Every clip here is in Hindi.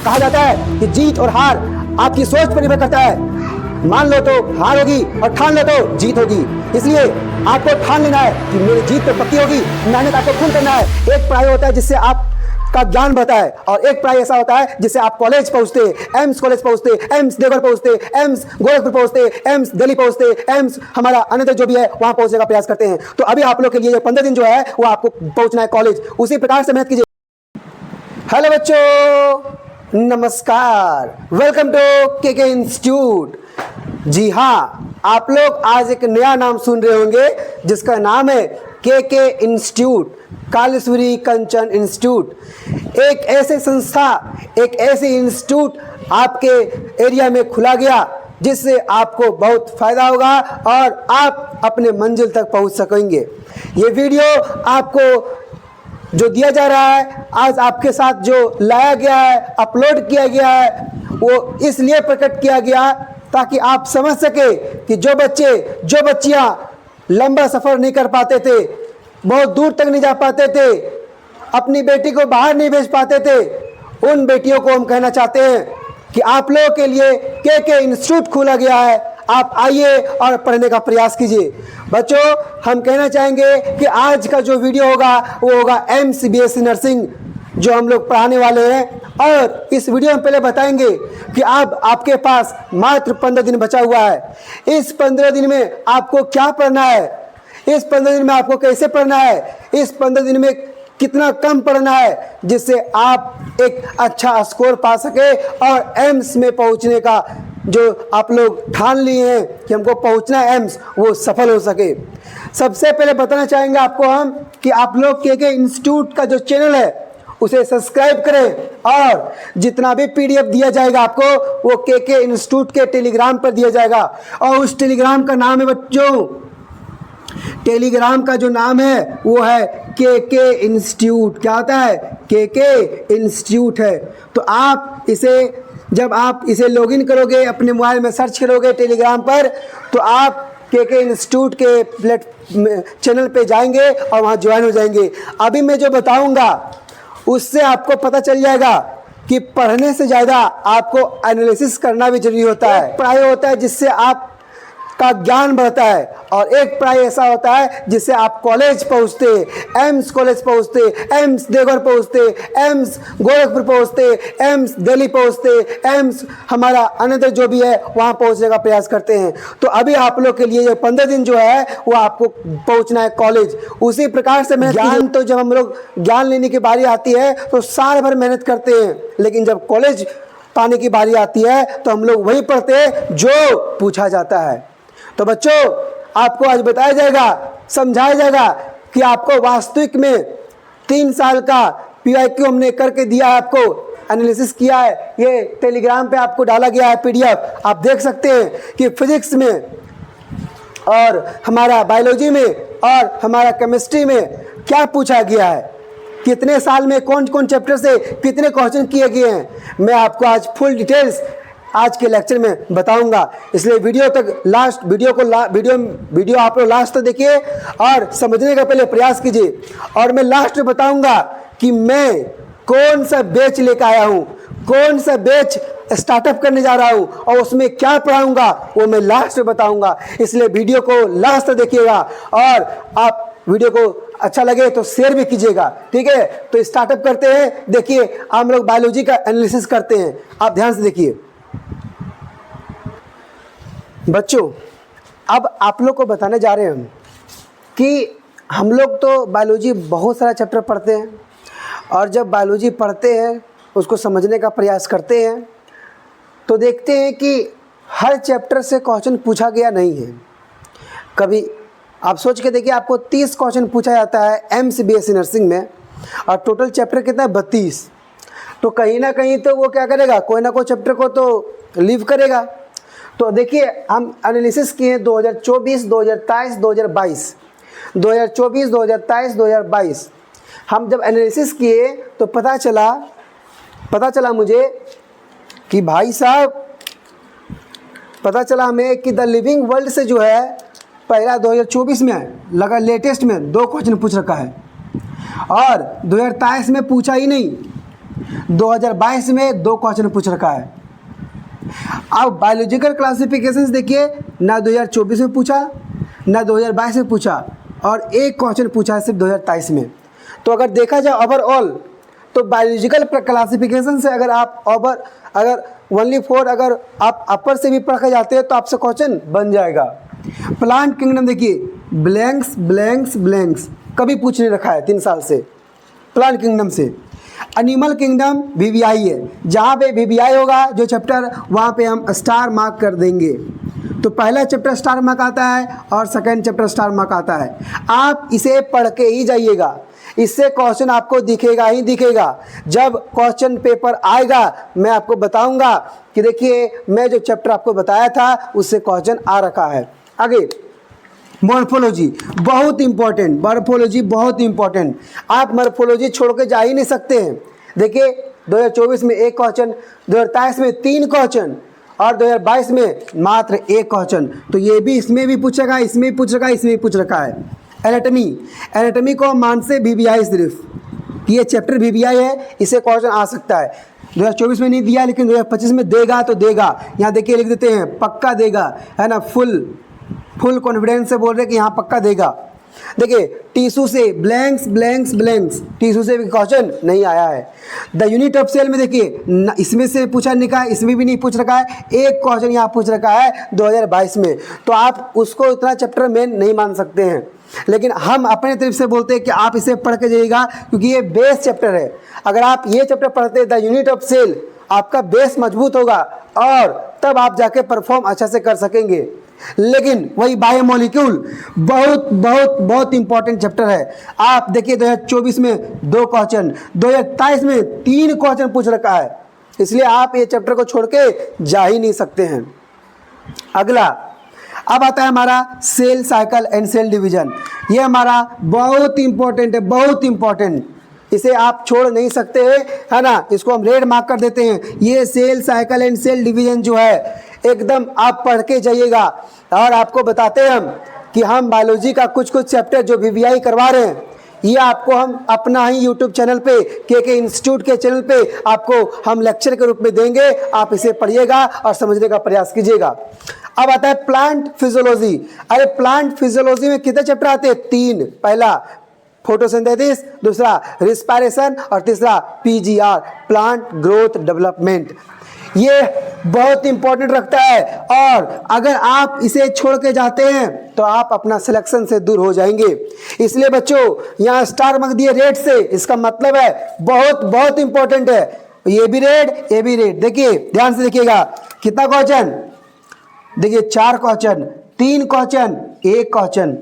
कहा जाता है कि जीत और हार आपकी सोच पर निर्भर करता है। मान लो तो हार होगी और ठान लो तो जीत होगी। इसलिए आपको ठान लेना है कि मेरी जीत तो पक्की होगी। मेहनत आपको खुद करना है। एक पढ़ाई होता है जिससे आप का ज्ञान बढ़ता है और एक पढ़ाई ऐसा होता है जिससे आप कॉलेज पहुंचते, एम्स कॉलेज पहुंचते, एम्स देवघर पहुंचते, एम्स गोरखपुर पहुंचते, एम्स दिल्ली पहुंचते, एम्स हमारा अन्य जो भी है वहां पहुंचने का प्रयास करते हैं। तो अभी आप लोग के लिए 15 दिन जो है वो आपको पहुंचना है कॉलेज। उसी प्रकार से मेहनत कीजिए। हेलो बच्चों, नमस्कार, वेलकम टू के इंस्टीट्यूट। जी हाँ, आप लोग आज एक नया नाम सुन रहे होंगे जिसका नाम है के इंस्टीट्यूट, कालेश्वरी कंचन इंस्टीट्यूट। एक ऐसे संस्था, एक ऐसी इंस्टीट्यूट आपके एरिया में खुला गया जिससे आपको बहुत फायदा होगा और आप अपने मंजिल तक पहुंच सकेंगे। ये वीडियो आपको जो दिया जा रहा है, आज आपके साथ जो लाया गया है, अपलोड किया गया है, वो इसलिए प्रकट किया गया ताकि आप समझ सके कि जो बच्चे, जो बच्चियां लंबा सफ़र नहीं कर पाते थे, बहुत दूर तक नहीं जा पाते थे, अपनी बेटी को बाहर नहीं भेज पाते थे, उन बेटियों को हम कहना चाहते हैं कि आप लोगों के लिए के इंस्टीट्यूट खोला गया है। आप आइए और पढ़ने का प्रयास कीजिए। बच्चों, हम कहना चाहेंगे कि आज का जो वीडियो होगा वो होगा एम्स बीएससी नर्सिंग जो हम लोग पढ़ाने वाले हैं। और इस वीडियो में पहले बताएंगे कि अब आपके पास मात्र 15 दिन बचा हुआ है। इस 15 दिन में आपको क्या पढ़ना है, इस 15 दिन में आपको कैसे पढ़ना है, इस 15 दिन में कितना कम पढ़ना है जिससे आप एक अच्छा स्कोर पा सके और एम्स में पहुंचने का जो आप लोग ठान लिए हैं कि हमको पहुंचना है एम्स, वो सफल हो सके। सबसे पहले बताना चाहेंगे आपको हम कि आप लोग के इंस्टीट्यूट का जो चैनल है उसे सब्सक्राइब करें और जितना भी पीडीएफ दिया जाएगा आपको वो के इंस्टीट्यूट के टेलीग्राम पर दिया जाएगा। और उस टेलीग्राम का नाम है बच्चों, टेलीग्राम का जो नाम है वो है के इंस्टीट्यूट। क्या होता है? के इंस्टीट्यूट है। तो आप इसे, जब आप इसे लॉगिन करोगे, अपने मोबाइल में सर्च करोगे टेलीग्राम पर, तो आप के इंस्टीट्यूट के चैनल पे जाएंगे और वहाँ ज्वाइन हो जाएंगे। अभी मैं जो बताऊंगा उससे आपको पता चल जाएगा कि पढ़ने से ज़्यादा आपको एनालिसिस करना भी जरूरी होता है। पढ़ाई होता है जिससे आप का ज्ञान बढ़ता है और एक पढ़ाई ऐसा होता है जिससे आप कॉलेज पहुंचते, एम्स कॉलेज पहुंचते, एम्स देवघर पहुंचते, एम्स गोरखपुर पहुंचते, एम्स दिल्ली पहुंचते, एम्स हमारा अन्य जो भी है वहां पहुंचने का प्रयास करते हैं। तो अभी आप लोग के लिए ये 15 दिन जो है वो आपको पहुंचना है कॉलेज। उसी प्रकार से मेहनत ज्ञान, तो जब हम लोग ज्ञान लेने की बारी आती है तो साल भर मेहनत करते हैं, लेकिन जब कॉलेज पाने की बारी आती है तो हम लोग वही पढ़ते हैं जो पूछा जाता है। तो बच्चों, आपको आज बताया जाएगा, समझाया जाएगा कि आपको वास्तविक में 3 साल का PYQ हमने करके दिया है, आपको एनालिसिस किया है, ये टेलीग्राम पे आपको डाला गया है PDF। आप देख सकते हैं कि फिजिक्स में और हमारा बायोलॉजी में और हमारा केमिस्ट्री में क्या पूछा गया है, कितने साल में कौन कौन चैप्टर से कितने क्वेश्चन किए गए हैं। मैं आपको आज फुल डिटेल्स आज के लेक्चर में बताऊंगा, इसलिए वीडियो तक लास्ट वीडियो आप लोग लास्ट तक देखिए और समझने का पहले प्रयास कीजिए। और मैं लास्ट में बताऊंगा कि मैं कौन सा बैच लेकर आया हूं, कौन सा बैच स्टार्टअप करने जा रहा हूं और उसमें क्या पढ़ाऊंगा वो मैं लास्ट में बताऊंगा। इसलिए वीडियो को लास्ट तक देखिएगा और आप वीडियो को अच्छा लगे तो शेयर भी कीजिएगा, ठीक है। तो स्टार्टअप करते हैं। देखिए, हम लोग बायोलॉजी का एनालिसिस करते हैं, आप ध्यान से देखिए। बच्चों, अब आप लोग को बताने जा रहे हैं हम कि हम लोग तो बायोलॉजी बहुत सारा चैप्टर पढ़ते हैं और जब बायोलॉजी पढ़ते हैं उसको समझने का प्रयास करते हैं तो देखते हैं कि हर चैप्टर से क्वेश्चन पूछा गया नहीं है। कभी आप सोच के देखिए, आपको 30 क्वेश्चन पूछा जाता है एम्स BSc नर्सिंग में और टोटल चैप्टर कितना है? 32। तो कहीं ना कहीं तो वो क्या करेगा, कोई ना कोई चैप्टर को तो लीव करेगा। तो देखिए, हम एनालिसिस किए 2024, 2023, 2022, 2024, 2023, 2022। हम जब एनालिसिस किए तो पता चला मुझे कि भाई साहब, पता चला हमें कि द लिविंग वर्ल्ड से जो है पहला 2024 में लगा, लेटेस्ट में 2 क्वेश्चन पूछ रखा है और 2023 में पूछा ही नहीं। 2022 में 2 क्वेश्चन पूछ रखा है। अब बायोलॉजिकल क्लासिफिकेशंस देखिए, ना 2024 में पूछा ना 2022 में पूछा, और 1 क्वेश्चन पूछा है सिर्फ 2023 में। तो अगर देखा जाए ओवरऑल तो बायोलॉजिकल क्लासिफिकेशन से अगर आप अगर ओनली फॉर अगर आप अपर से भी पढ़ के जाते हैं तो आपसे क्वेश्चन बन जाएगा। प्लांट किंगडम देखिए, ब्लैंक्स ब्लैंक्स ब्लैंक्स कभी पूछ नहीं रखा है 3 साल से प्लांट किंगडम से। एनिमल किंगडम VBI है, जहाँ पे VBI होगा जो चैप्टर वहाँ पे हम स्टार मार्क कर देंगे। तो पहला चैप्टर स्टार मार्क आता है और सेकंड चैप्टर स्टार मार्क आता है। आप इसे पढ़ के ही जाइएगा, इससे क्वेश्चन आपको दिखेगा ही दिखेगा। जब क्वेश्चन पेपर आएगा मैं आपको बताऊंगा कि देखिए मैं जो चैप्टर आपको बताया था उससे क्वेश्चन आ रखा है। आगे मॉर्फोलॉजी बहुत इंपॉर्टेंट, मॉर्फोलॉजी बहुत इंपॉर्टेंट। आप मॉर्फोलॉजी छोड़ के जा ही नहीं सकते हैं। देखिए 2024 में 1 क्वेश्चन, 2023 में 3 क्वेश्चन और 2022 में मात्र 1 क्वेश्चन। तो ये भी इसमें भी पूछ रखा है, इसमें भी पूछ रखा है, इसमें भी पूछ रखा है। एनाटॉमी को मान से VBI सिर्फ ये चैप्टर VBI है, इसे क्वेश्चन आ सकता है। 2024 में नहीं दिया लेकिन 2025 में देगा तो देगा। यहाँ देखिए लिख देते हैं पक्का देगा, है ना, फुल कॉन्फिडेंस से बोल रहे हैं कि यहाँ पक्का देगा। देखिए टिश्यू से ब्लैंक्स ब्लैंक्स ब्लैंक्स, टिश्यू से भी क्वेश्चन नहीं आया है। द यूनिट ऑफ सेल में देखिए इसमें से पूछा निका है, इसमें भी नहीं पूछ रखा है। 1 क्वेश्चन यहाँ पूछ रखा है 2022 में। तो आप उसको इतना चैप्टर मेन नहीं मान सकते हैं, लेकिन हम अपने तरफ से बोलते हैं कि आप इसे पढ़ के जाइएगा क्योंकि ये बेस चैप्टर है। अगर आप ये चैप्टर पढ़ते द यूनिट ऑफ सेल, आपका बेस मजबूत होगा और तब आप जाके परफॉर्म अच्छा से कर सकेंगे। लेकिन वही बायोमोलिक्यूल बहुत बहुत बहुत इंपॉर्टेंट चैप्टर है। आप देखिए 2024 में 2 क्वेश्चन, 2023 में 3 क्वेश्चन पूछ रखा है, इसलिए आप ये चैप्टर को छोड़ के जा ही नहीं सकते हैं। अगला अब आता है हमारा cell cycle and cell division. ये हमारा बहुत इंपॉर्टेंट है, बहुत इंपॉर्टेंट, इसे आप छोड़ नहीं सकते हैं, है ना। इसको हम रेड मार्क कर देते हैं। ये cell cycle and cell division जो है एकदम आप पढ़ के जाइएगा। और आपको बताते हैं हम कि हम बायोलॉजी का कुछ चैप्टर जो VBI करवा रहे हैं, ये आपको हम अपना ही यूट्यूब चैनल पे KK इंस्टीट्यूट के चैनल पे आपको हम लेक्चर के रूप में देंगे। आप इसे पढ़िएगा और समझने का प्रयास कीजिएगा। अब आता है प्लांट फिजियोलॉजी। अरे प्लांट फिजियोलॉजी में कितने चैप्टर आते हैं? 3। पहला फोटोसिंथेसिस, दूसरा रिस्पायरेशन और तीसरा PGR प्लांट ग्रोथ डेवलपमेंट। ये बहुत इंपॉर्टेंट रखता है और अगर आप इसे छोड़ के जाते हैं तो आप अपना सिलेक्शन से दूर हो जाएंगे। इसलिए बच्चों यहाँ स्टार मार्क दिए रेड से, इसका मतलब है बहुत बहुत इंपॉर्टेंट है। ये भी रेड, ये भी रेड। देखिए ध्यान से देखिएगा कितना क्वेश्चन, देखिए 4 क्वेश्चन, 3 क्वेश्चन, 1 क्वेश्चन।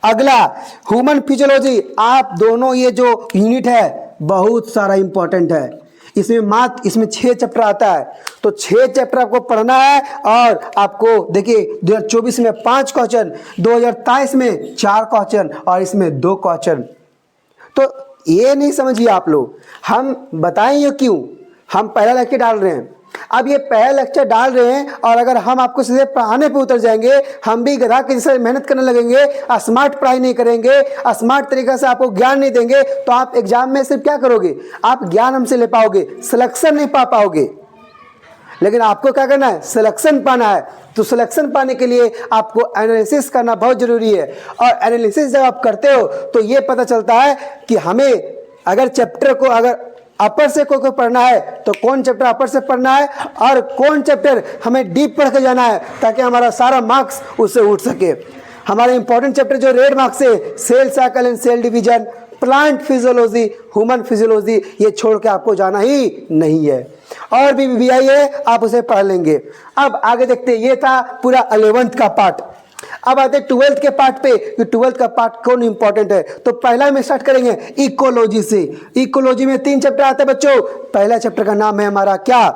अगला ह्यूमन फिजियोलॉजी। आप दोनों ये जो यूनिट है बहुत सारा इंपॉर्टेंट है। इसमें 6 चैप्टर आता है, तो 6 चैप्टर आपको पढ़ना है। और आपको देखिए 2024 में 5 क्वेश्चन, 2023 में 4 क्वेश्चन और इसमें 2 क्वेश्चन। तो ये नहीं समझिए आप लोग, हम बताएं ये क्यों हम पहला लेक्चर डाल रहे हैं। अब ये पहला लेक्चर डाल रहे हैं और अगर हम आपको सीधे पढ़ाने पे उतर जाएंगे, हम भी गधा के जैसे मेहनत करने लगेंगे, स्मार्ट पढ़ाई नहीं करेंगे, स्मार्ट तरीके से आपको ज्ञान नहीं देंगे, तो आप एग्जाम में सिर्फ क्या करोगे? आप ज्ञान हमसे ले पाओगे, सिलेक्शन नहीं पा पाओगे। लेकिन आपको क्या करना है? सिलेक्शन पाना है। तो सिलेक्शन पाने के लिए आपको एनालिसिस करना बहुत जरूरी है। और एनालिसिस जब आप करते हो तो ये पता चलता है कि हमें अगर चैप्टर को अगर अपर से कोई पढ़ना है तो कौन चैप्टर अपर से पढ़ना है और कौन चैप्टर हमें डीप पढ़ के जाना है, ताकि हमारा सारा मार्क्स उससे उठ सके। हमारे इंपॉर्टेंट चैप्टर जो रेड मार्क्स से cell cycle and cell division, plant physiology, human physiology, ये छोड़ के आपको जाना ही नहीं है। और भी VBI है, आप उसे पढ़ लेंगे। अब आगे देखते हैं, ये था पूरा 11th का पार्ट। अब आते 12th के पार्ट पे कि 12th का पार्ट कौन इंपॉर्टेंट है। तो पहला में स्टार्ट करेंगे इकोलॉजी से। इकोलॉजी में 3 चैप्टर आते हैं बच्चों। पहला चैप्टर का नाम है हमारा क्या?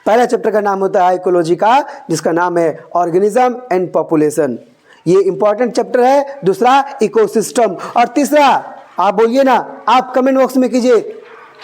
पहला चैप्टर का नाम होता है इकोलॉजी का, जिसका नाम है ऑर्गेनिज्म एंड पॉपुलेशन। ये इंपॉर्टेंट चैप्टर है। दूसरा इकोसिस्टम और तीसरा आप बोलिए ना, आप कमेंट बॉक्स में कीजिए।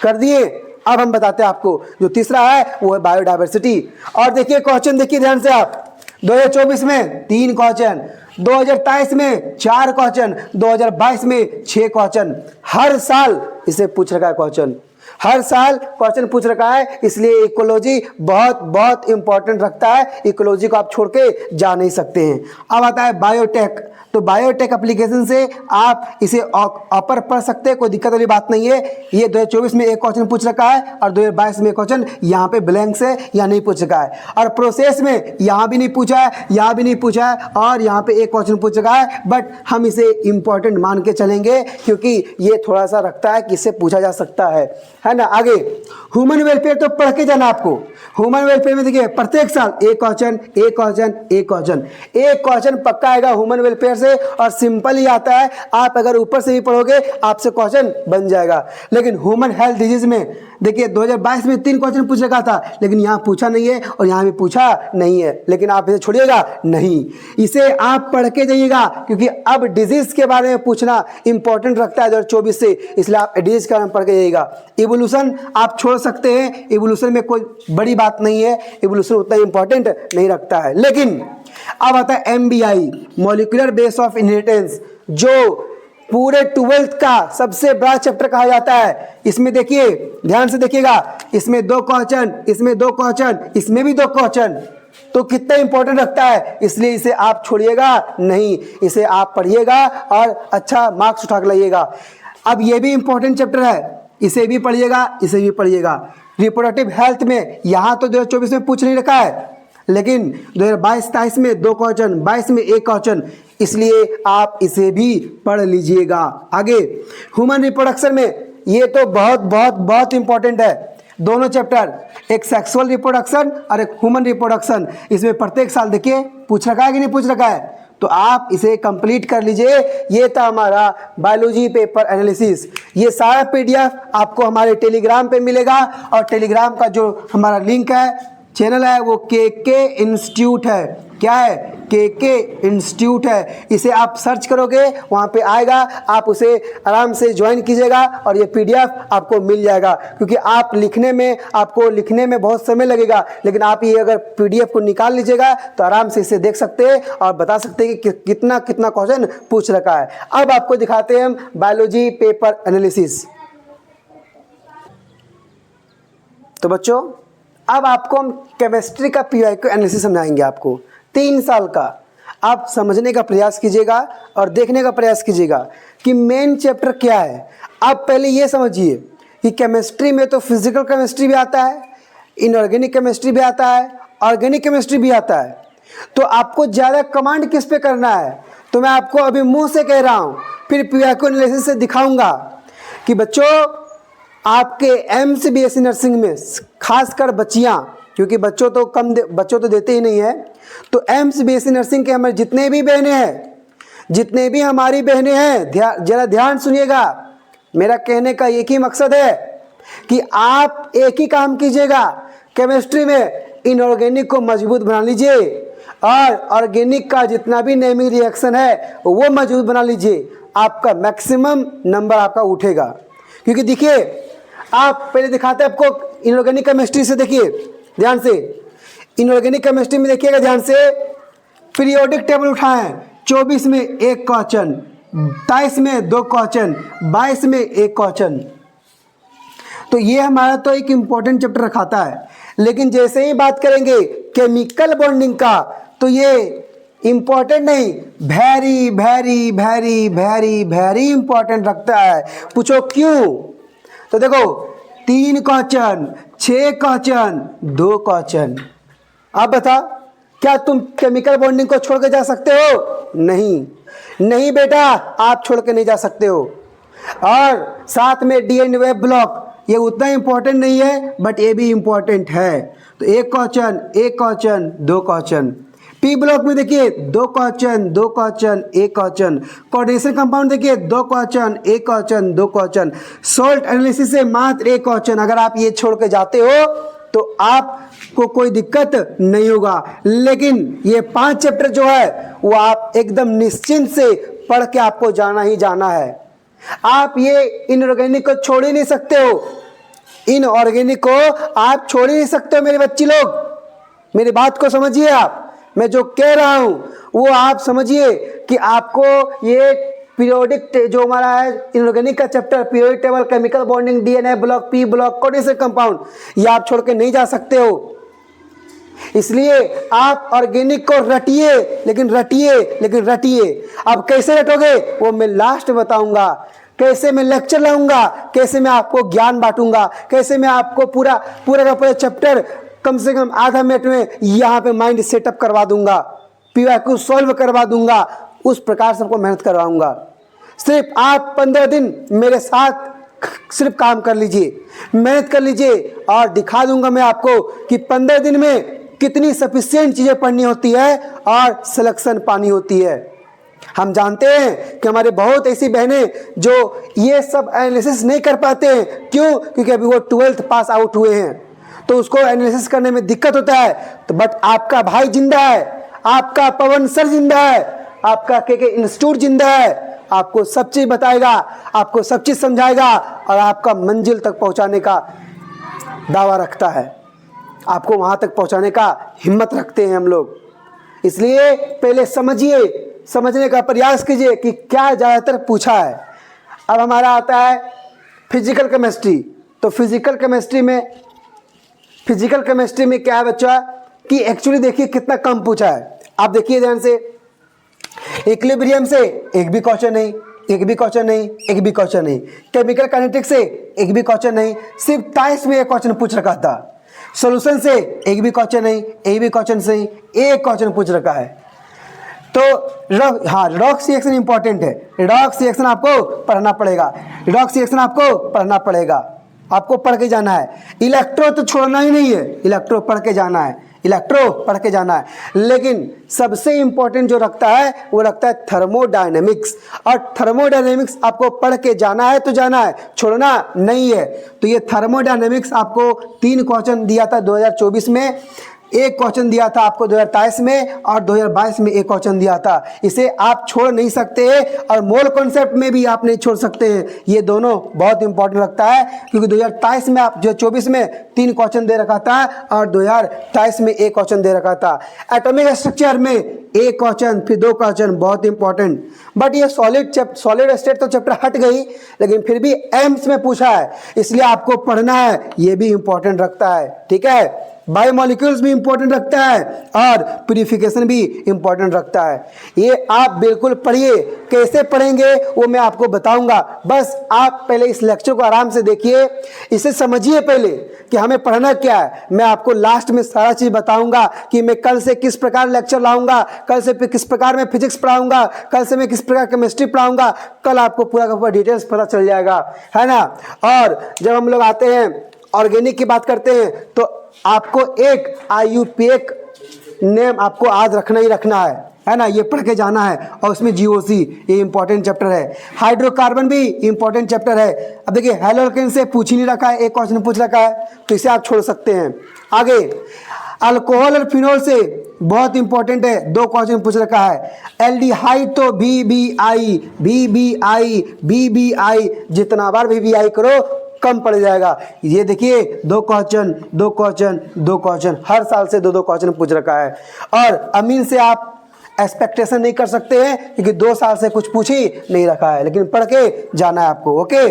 कर दिए? अब हम बताते हैं आपको। जो तीसरा है वो है बायोडाइवर्सिटी। और देखिए क्वेश्चन देखिए ध्यान से आप, 2024 में 3 क्वेश्चन, 2023 में 4 क्वेश्चन, 2022 में 6 क्वेश्चन। हर साल इसे पूछ रखा है क्वेश्चन। हर साल क्वेश्चन पूछ रखा है, इसलिए इकोलॉजी बहुत बहुत इंपॉर्टेंट रखता है। इकोलॉजी को आप छोड़ के जा नहीं सकते हैं। अब आता है बायोटेक। तो बायोटेक एप्लीकेशन से आप इसे अपर पढ़ सकते हैं, कोई दिक्कत वाली बात नहीं है। ये 2024 में एक क्वेश्चन पूछ रखा है और 2022 में एक क्वेश्चन यहाँ पे ब्लैंक से यहाँ नहीं पूछ रखा है, और प्रोसेस में यहाँ भी नहीं पूछा है, यहाँ भी नहीं पूछा है, और यहाँ पे एक क्वेश्चन पूछ रखा है। बट हम इसे इंपॉर्टेंट मान के चलेंगे क्योंकि ये थोड़ा सा रखता है कि इससे पूछा जा सकता है ना। आगे ह्यूमन वेलफेयर तो पढ़ के जाना आपको। ह्यूमन वेलफेयर में देखिए प्रत्येक साल एक क्वेश्चन एक क्वेश्चन एक क्वेश्चन एक क्वेश्चन पक्का आएगा ह्यूमन वेलफेयर से, और सिंपल ही आता है। आप अगर ऊपर से भी पढ़ोगे आपसे क्वेश्चन बन जाएगा। लेकिन ह्यूमन हेल्थ डिजीज में देखिए 2022 में 3 क्वेश्चन पूछ रखा था, लेकिन यहाँ पूछा नहीं है और यहाँ भी पूछा नहीं है। लेकिन आप इसे छोड़िएगा नहीं, इसे आप पढ़ के जाइएगा क्योंकि अब डिजीज के बारे में पूछना इंपॉर्टेंट रखता है 2024 से, इसलिए आप डिजीज के बारे में पढ़ के जाइएगा। इवोल्यूशन आप छोड़ सकते हैं, इवोल्यूशन में कोई बड़ी बात नहीं है, इवोल्यूशन उतना इंपॉर्टेंट नहीं रखता है। लेकिन अब आता है MBI, molecular base of inheritance, जो पूरे 12th का सबसे बड़ा चैप्टर कहा जाता है। इसमें देखिए ध्यान से देखिएगा, इसमें 2 क्वेश्चन, इसमें 2 क्वेश्चन, इसमें भी 2 क्वेश्चन, तो कितना इंपॉर्टेंट रखता है। इसलिए इसे आप छोड़िएगा नहीं, इसे आप पढ़िएगा और अच्छा मार्क्स उठा के लाइएगा। अब ये भी इंपॉर्टेंट चैप्टर है, इसे भी पढ़िएगा, इसे भी पढ़िएगा। रिप्रोडक्टिव हेल्थ में यहाँ तो 2024 में पूछ नहीं रखा है, लेकिन 2022-23 में 2 क्वेश्चन, 22 में 1 क्वेश्चन, इसलिए आप इसे भी पढ़ लीजिएगा। आगे ह्यूमन रिप्रोडक्शन में ये तो बहुत बहुत बहुत इंपॉर्टेंट है, दोनों चैप्टर, एक सेक्सुअल रिप्रोडक्शन और एक ह्यूमन रिप्रोडक्शन। इसमें प्रत्येक साल देखिए पूछ रखा है कि नहीं पूछ रखा है, तो आप इसे कंप्लीट कर लीजिए। ये था हमारा बायोलॉजी पेपर एनालिसिस। ये सारा PDF आपको हमारे टेलीग्राम पे मिलेगा, और टेलीग्राम का जो हमारा लिंक है, चैनल है, वो KK इंस्टीट्यूट है। क्या है? KK इंस्टीट्यूट है। इसे आप सर्च करोगे वहाँ पे आएगा, आप उसे आराम से ज्वाइन कीजिएगा और ये PDF आपको मिल जाएगा। क्योंकि आप आपको लिखने में बहुत समय लगेगा, लेकिन आप ये अगर PDF को निकाल लीजिएगा तो आराम से इसे देख सकते हैं और बता सकते हैं कि कितना कितना क्वेश्चन पूछ रखा है। अब आपको दिखाते हैं हम बायोलॉजी पेपर एनालिसिस। तो बच्चों, अब आपको हम केमिस्ट्री का PYQ एनालिसिस समझाएंगे आपको 3 साल का। आप समझने का प्रयास कीजिएगा और देखने का प्रयास कीजिएगा कि मेन चैप्टर क्या है। आप पहले ये समझिए कि केमिस्ट्री में तो फिजिकल केमिस्ट्री भी आता है, इनऑर्गेनिक केमिस्ट्री भी आता है, ऑर्गेनिक केमिस्ट्री भी आता है। तो आपको ज़्यादा कमांड किस पे करना है, तो मैं आपको अभी मुँह से कह रहा हूँ, फिर PYQ एनालिसिस से दिखाऊँगा कि बच्चों आपके एम्स BSc नर्सिंग में खासकर बच्चियां, क्योंकि बच्चों तो देते ही नहीं है, तो एम्स BSc नर्सिंग के हमारे जितने भी बहनें हैं, जितने भी हमारी बहनें हैं, जरा ध्यान सुनिएगा। मेरा कहने का एक ही मकसद है कि आप एक ही काम कीजिएगा, केमिस्ट्री में इनऑर्गेनिक को मजबूत बना लीजिए और ऑर्गेनिक का जितना भी नेमिंग रिएक्शन है वो मजबूत बना लीजिए। आपका मैक्सिमम नंबर आपका उठेगा। क्योंकि देखिए, आप पहले दिखाते हैं आपको इनऑर्गेनिक केमिस्ट्री से। देखिए ध्यान से, इनऑर्गेनिक केमिस्ट्री में देखिएगा ध्यान से, पीरियोडिक टेबल उठाएं, 24 में 1 क्वेश्चन, 23 में 2 क्वेश्चन, 22 में 1 क्वेश्चन। तो ये हमारा तो एक इम्पॉर्टेंट चैप्टर रखाता है। लेकिन जैसे ही बात करेंगे केमिकल बॉन्डिंग का, तो ये इंपॉर्टेंट नहीं, very very very very very important रखता है। पूछो क्यों? तो देखो 3 क्वेश्चन, 6 क्वेश्चन, 2 क्वेश्चन। आप बता, क्या तुम केमिकल बॉन्डिंग को छोड़ के जा सकते हो? नहीं, नहीं बेटा, आप छोड़ के नहीं जा सकते हो। और साथ में DNA वेब ब्लॉक, ये उतना इंपॉर्टेंट नहीं है, बट ये भी इंपॉर्टेंट है। तो 1 question, 1 question, 2 question. P block में देखिए 2 question, 2 question, 1 question. Coordination compound देखिए 2 question, 1 question, 2 question. Salt analysis से मात्र 1 क्वेश्चन। अगर आप ये छोड़ के जाते हो तो आपको कोई दिक्कत नहीं होगा। लेकिन ये 5 चैप्टर जो है वो आप एकदम निश्चिंत से पढ़ के आपको जाना ही जाना है। आप ये इनऑर्गेनिक को छोड़ ही नहीं सकते हो, इनऑर्गेनिक को आप छोड़ ही नहीं सकते हो। मेरे बच्चे लोग, मेरी बात को समझिए। आप, मैं जो कह रहा हूं वो आप समझिए कि आपको ये पीरियोडिक जो हमारा है इनऑर्गेनिक का chapter, periodic table, chemical bonding, DNA block, P block, coordination compound, ये आप छोड़ के नहीं जा सकते हो। इसलिए आप ऑर्गेनिक को रटिए, लेकिन रटिए। अब कैसे रटोगे वो मैं लास्ट में बताऊंगा। कैसे मैं लेक्चर लाऊंगा, कैसे मैं आपको ज्ञान बांटूंगा, कैसे मैं आपको पूरा का पूरा चैप्टर कम से कम आधा मिनट में यहाँ पे माइंड सेटअप करवा दूंगा, पीवाईक्यू सॉल्व करवा दूंगा, उस प्रकार से आपको मेहनत करवाऊंगा। सिर्फ आप 15 दिन मेरे साथ सिर्फ काम कर लीजिए, मेहनत कर लीजिए, और दिखा दूंगा मैं आपको कि 15 दिन में कितनी सफिशिएंट चीज़ें पढ़नी होती है और सिलेक्शन पानी होती है। हम जानते हैं कि हमारे बहुत ऐसी बहनें जो ये सब एनालिसिस नहीं कर पाते हैं। क्यों? क्योंकि अभी वो 12th पास आउट हुए हैं, तो उसको एनालिसिस करने में दिक्कत होता है। तो बट आपका भाई जिंदा है, आपका पवन सर जिंदा है, आपका के इंस्टीट्यूट जिंदा है, आपको सब चीज़ बताएगा, आपको सब चीज़ समझाएगा और आपका मंजिल तक पहुंचाने का दावा रखता है, आपको वहां तक पहुंचाने का हिम्मत रखते हैं हम लोग। इसलिए पहले समझिए, समझने का प्रयास कीजिए कि क्या ज़्यादातर पूछा है। अब हमारा आता है फिजिकल केमिस्ट्री। तो फिजिकल केमिस्ट्री में क्या है बच्चा कि एक्चुअली देखिए कितना कम पूछा है। आप देखिए ध्यान से, इक्विलिब्रियम से एक भी क्वेश्चन नहीं, एक भी क्वेश्चन नहीं, एक भी क्वेश्चन नहीं। केमिकल काइनेटिक्स से एक भी क्वेश्चन नहीं, सिर्फ टाइप्स में एक क्वेश्चन पूछ रखा था। सॉल्यूशन से एक भी क्वेश्चन नहीं, एक भी क्वेश्चन से एक क्वेश्चन पूछ रखा है। तो रिडॉक्स रिएक्शन इंपॉर्टेंट है, रिडॉक्स रिएक्शन आपको पढ़ना पड़ेगा, रिडॉक्स रिएक्शन आपको पढ़ना पड़ेगा, आपको पढ़ के जाना है। इलेक्ट्रो तो छोड़ना ही नहीं है, इलेक्ट्रो पढ़ के जाना है, इलेक्ट्रो पढ़ के जाना है। लेकिन सबसे इंपॉर्टेंट जो रखता है वो रखता है थर्मोडायनेमिक्स, और थर्मोडायनेमिक्स आपको पढ़ के जाना है तो जाना है, छोड़ना नहीं है। तो ये थर्मोडायनेमिक्स आपको 3 क्वेश्चन दिया था 2024 में, एक क्वेश्चन दिया था आपको 2023 में, और 2022 में एक क्वेश्चन दिया था। इसे आप छोड़ नहीं सकते हैं, और मोल कॉन्सेप्ट में भी आप नहीं छोड़ सकते हैं। ये दोनों बहुत इंपॉर्टेंट रखता है, क्योंकि 2023 में आप जो 24 में 3 क्वेश्चन दे रखा था और 2023 में एक क्वेश्चन दे रखा था। एटॉमिक स्ट्रक्चर में एक क्वेश्चन, फिर 2 क्वेश्चन, बहुत इंपॉर्टेंट। बट ये सॉलिड स्टेट तो चैप्टर हट गई, लेकिन फिर भी एम्स में पूछा है, इसलिए आपको पढ़ना है, ये भी इंपॉर्टेंट रखता है। ठीक है, बायोमोलिक्यूल्स भी इंपॉर्टेंट रखता है और प्यूरिफिकेशन भी इंपॉर्टेंट रखता है। ये आप बिल्कुल पढ़िए, कैसे पढ़ेंगे वो मैं आपको बताऊंगा। बस आप पहले इस लेक्चर को आराम से देखिए, इसे समझिए पहले कि हमें पढ़ना क्या है। मैं आपको लास्ट में सारा चीज़ बताऊंगा कि मैं कल से किस प्रकार लेक्चर लाऊंगा, कल से किस प्रकार मैं फिजिक्स पढ़ाऊंगा, कल से मैं किस प्रकार केमिस्ट्री पढ़ाऊंगा। कल आपको पूरा का पूरा डिटेल्स पता चल जाएगा, है ना। और जब हम लोग आते हैं ऑर्गेनिक की बात करते हैं, तो आपको एक IUPAC नेम आपको आज रखना ही रखना है ना, ये पढ़ के जाना है। और उसमें GOC ये इंपॉर्टेंट चैप्टर है। हाइड्रोकार्बन भी इंपॉर्टेंट चैप्टर है। अब देखिए हेलोकेन से पूछ ही नहीं रखा है, एक क्वेश्चन पूछ रखा है, तो इसे आप छोड़ सकते हैं। आगे अल्कोहल और फिनोल से बहुत इंपॉर्टेंट है, 2 क्वेश्चन पूछ रखा है। एल्डिहाइड तो BBI, जितना बार BBI करो कम पड़ जाएगा। ये देखिए 2 क्वेश्चन, हर साल से 2 क्वेश्चन पूछ रखा है। और अमीन से आप एक्सपेक्टेशन नहीं कर सकते हैं, क्योंकि 2 साल से कुछ पूछ ही नहीं रखा है, लेकिन पढ़ के जाना है आपको। ओके,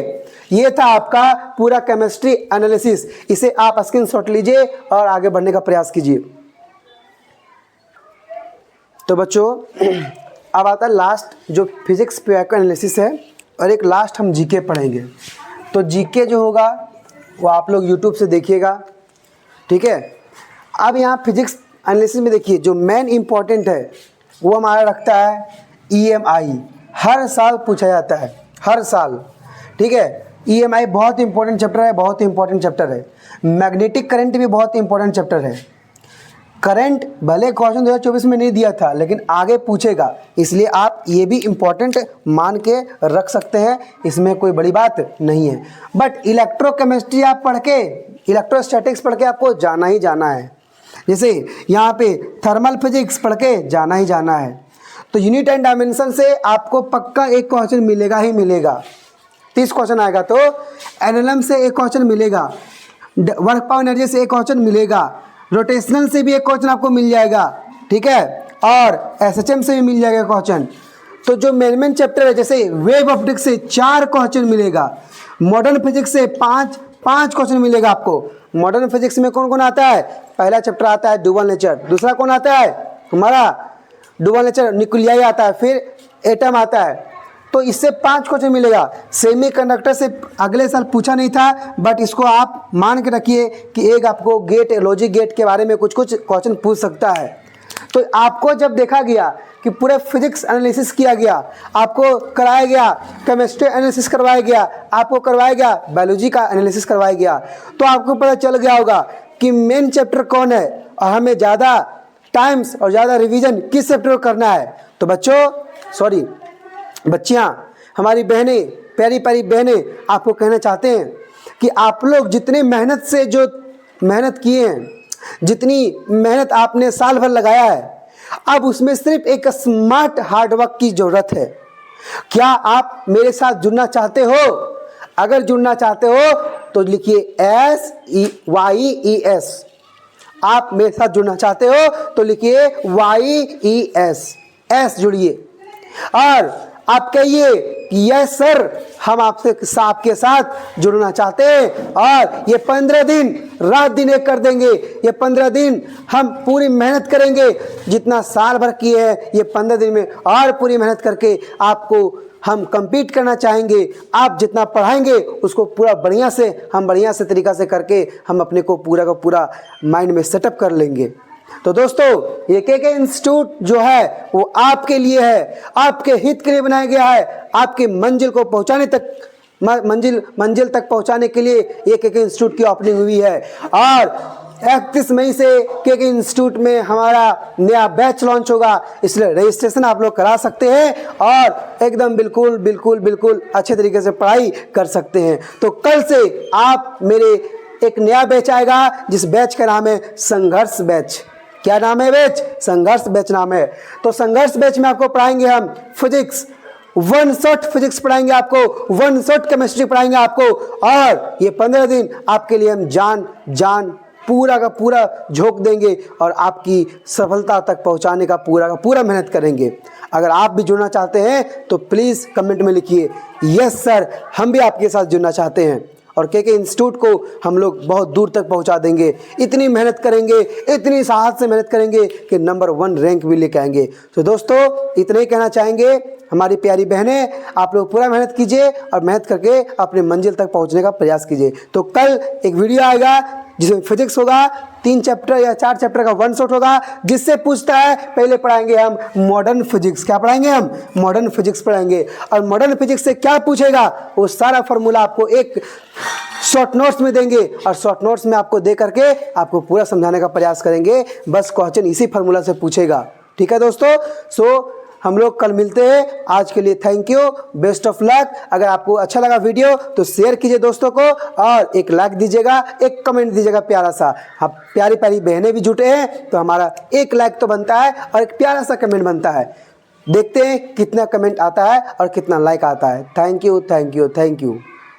ये था आपका पूरा केमिस्ट्री एनालिसिस। इसे आप स्क्रीनशॉट लीजिए और आगे बढ़ने का प्रयास कीजिए। तो बच्चों अब आता है लास्ट, जो फिजिक्स पीवाईक्यू एनालिसिस है, और एक लास्ट हम जीके पढ़ेंगे। तो जीके जो होगा वो आप लोग यूट्यूब से देखिएगा, ठीक है। अब यहाँ फिजिक्स एनालिसिस में देखिए जो मेन इंपॉर्टेंट है वो हमारा रखता है EMI। हर साल पूछा जाता है, हर साल, ठीक है। EMI बहुत इंपॉर्टेंट चैप्टर है, बहुत इंपॉर्टेंट चैप्टर है। मैग्नेटिक करंट भी बहुत इंपॉर्टेंट चैप्टर है। करंट भले क्वेश्चन 2024 में नहीं दिया था, लेकिन आगे पूछेगा, इसलिए आप ये भी इम्पोर्टेंट मान के रख सकते हैं, इसमें कोई बड़ी बात नहीं है। बट इलेक्ट्रोकेमिस्ट्री आप पढ़ के, इलेक्ट्रोस्टैटिक्स पढ़ के आपको जाना ही जाना है। जैसे यहाँ पे थर्मल फिजिक्स पढ़ के जाना ही जाना है। तो यूनिट एंड डायमेंशन से आपको पक्का एक क्वेश्चन मिलेगा ही मिलेगा। 30 क्वेश्चन आएगा तो एनएलएम से एक क्वेश्चन मिलेगा, वर्क पावर एनर्जी से एक क्वेश्चन मिलेगा, रोटेशनल से भी एक क्वेश्चन आपको मिल जाएगा, ठीक है, और एसएचएम से भी मिल जाएगा क्वेश्चन। तो जो मेन चैप्टर है, जैसे वेव ऑप्टिक्स से 4 क्वेश्चन मिलेगा, मॉडर्न फिजिक्स से 5 क्वेश्चन मिलेगा आपको। मॉडर्न फिजिक्स में कौन कौन आता है? पहला चैप्टर आता है डुअल नेचर, दूसरा कौन आता है हमारा डुअल नेचर न्यूक्लियाई आता है, फिर एटम आता है। तो इससे 5 क्वेश्चन मिलेगा। सेमीकंडक्टर से अगले साल पूछा नहीं था, बट इसको आप मान के रखिए कि एक आपको गेट, लॉजिक गेट के बारे में कुछ क्वेश्चन पूछ सकता है। तो आपको जब देखा गया कि पूरे फिजिक्स एनालिसिस किया गया, आपको कराया गया केमिस्ट्री एनालिसिस करवाया गया, आपको करवाया गया बायोलॉजी का एनालिसिस करवाया गया, तो आपको पता चल गया होगा कि मेन चैप्टर कौन है और हमें ज़्यादा टाइम्स और ज़्यादा रिवीजन किस चैप्टर को करना है। तो बच्चियाँ, हमारी बहनें, प्यारी प्यारी बहनें, आपको कहना चाहते हैं कि आप लोग जितने मेहनत से जो मेहनत किए हैं, जितनी मेहनत आपने साल भर लगाया है, अब उसमें सिर्फ एक स्मार्ट हार्डवर्क की ज़रूरत है। क्या आप मेरे साथ जुड़ना चाहते हो? अगर जुड़ना चाहते हो तो लिखिए SYES। आप मेरे साथ जुड़ना चाहते हो तो लिखिए YES, S जुड़िए और आप कहिए कि यस सर, हम आपके साथ जुड़ना चाहते हैं और ये 15 दिन रात दिन एक कर देंगे। ये 15 दिन हम पूरी मेहनत करेंगे, जितना साल भर किए हैं ये 15 दिन में और पूरी मेहनत करके आपको हम कंप्लीट करना चाहेंगे। आप जितना पढ़ाएंगे उसको पूरा बढ़िया से तरीक़ा से करके हम अपने को पूरा का पूरा माइंड में सेटअप कर लेंगे। तो दोस्तों, ये के इंस्टीट्यूट जो है वो आपके लिए है, आपके हित के लिए बनाया गया है। आपके मंजिल को पहुंचाने तक, मंजिल तक पहुंचाने के लिए ये के इंस्टीट्यूट की ओपनिंग हुई है। और 31 मई से के इंस्टीट्यूट में हमारा नया बैच लॉन्च होगा, इसलिए रजिस्ट्रेशन आप लोग करा सकते हैं और एकदम बिल्कुल अच्छे तरीके से पढ़ाई कर सकते हैं। तो कल से आप मेरे एक नया बैच आएगा, जिस बैच का नाम है संघर्ष बैच। क्या नाम है बैच? संघर्ष बैच नाम है। तो संघर्ष बैच में आपको पढ़ाएंगे हम फिजिक्स, 1 शॉट फिजिक्स पढ़ाएंगे आपको, 1 शॉट केमिस्ट्री पढ़ाएंगे आपको, और ये 15 दिन आपके लिए हम जान पूरा का पूरा झोंक देंगे और आपकी सफलता तक पहुंचाने का पूरा मेहनत करेंगे। अगर आप भी जुड़ना चाहते हैं तो प्लीज़ कमेंट में लिखिए यस सर, हम भी आपके साथ जुड़ना चाहते हैं और के इंस्टीट्यूट को हम लोग बहुत दूर तक पहुंचा देंगे। इतनी मेहनत करेंगे, इतनी साहस से मेहनत करेंगे कि नंबर 1 रैंक भी लेके आएंगे। तो दोस्तों, इतना ही कहना चाहेंगे हमारी प्यारी बहनें, आप लोग पूरा मेहनत कीजिए और मेहनत करके अपने मंजिल तक पहुंचने का प्रयास कीजिए। तो कल एक वीडियो आएगा जिसमें फिजिक्स होगा, 3 चैप्टर या 4 चैप्टर का 1 शॉट होगा, जिससे पूछता है पहले पढ़ाएंगे हम मॉडर्न फिजिक्स। क्या पढ़ाएंगे हम? मॉडर्न फिजिक्स पढ़ाएंगे। और मॉडर्न फिजिक्स से क्या पूछेगा वो सारा फॉर्मूला आपको एक शॉर्ट नोट्स में देंगे और शॉर्ट नोट्स में आपको दे करके आपको पूरा समझाने का प्रयास करेंगे। बस क्वेश्चन इसी फॉर्मूला से पूछेगा। ठीक है दोस्तों, सो हम लोग कल मिलते हैं। आज के लिए thank you, best of luck. अगर आपको अच्छा लगा वीडियो तो शेयर कीजिए दोस्तों को और एक लाइक दीजिएगा, एक कमेंट दीजिएगा प्यारा सा। आप प्यारी प्यारी बहनें भी जुटे हैं तो हमारा एक लाइक तो बनता है और एक प्यारा सा कमेंट बनता है। देखते हैं कितना कमेंट आता है और कितना लाइक आता है। Thank you.